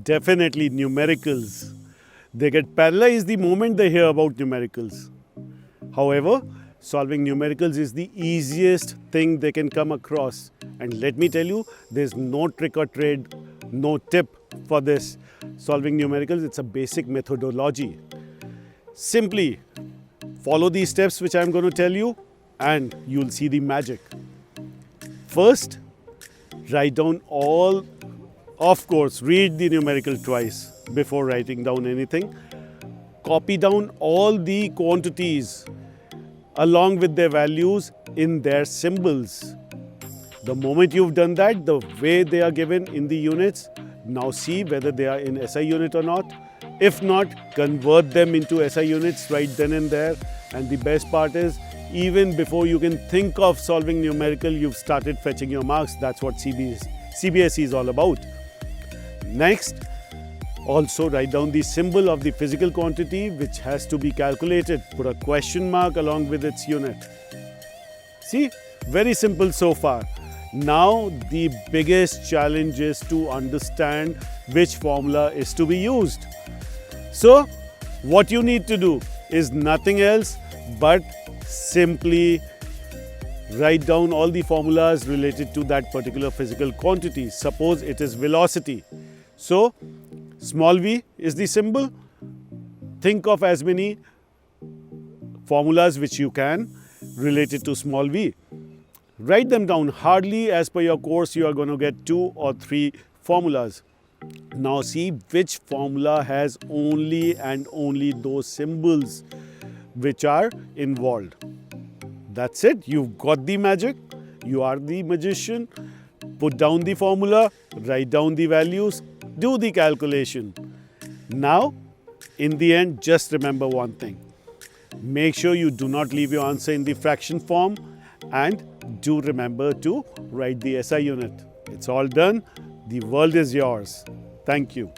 Definitely numericals. They get paralyzed the moment they hear about numericals. However, solving numericals is the easiest thing they can come across. And let me tell you, there's no trick or trade, no tip for this. Solving numericals, it's a basic methodology. Simply follow these steps which I'm going to tell you and you'll see the magic. First, write down all, of course, read the numerical twice before writing down anything. Copy down all the quantities along with their values in their symbols. The moment you've done that, the way they are given in the units, now see whether they are in SI unit or not. If not, convert them into SI units right then and there. And the best part is, even before you can think of solving numerical, you've started fetching your marks. That's what CBSE is all about. Next, also write down the symbol of the physical quantity which has to be calculated. Put a question mark along with its unit. See, very simple so far. Now the biggest challenge is to understand which formula is to be used. So what you need to do is nothing else but simply write down all the formulas related to that particular physical quantity. Suppose it is velocity. So small v is the symbol. Think of as many formulas which you can related to small v. Write them down. Hardly as per your course you are going to get 2 or 3 formulas. Now see which formula has only and only those symbols which are involved. That's it. You've got the magic. You are the magician. Put down the formula, write down the values, do the calculation. Now, in the end, just remember one thing. Make sure you do not leave your answer in the fraction form and do remember to write the SI unit. It's all done. The world is yours. Thank you.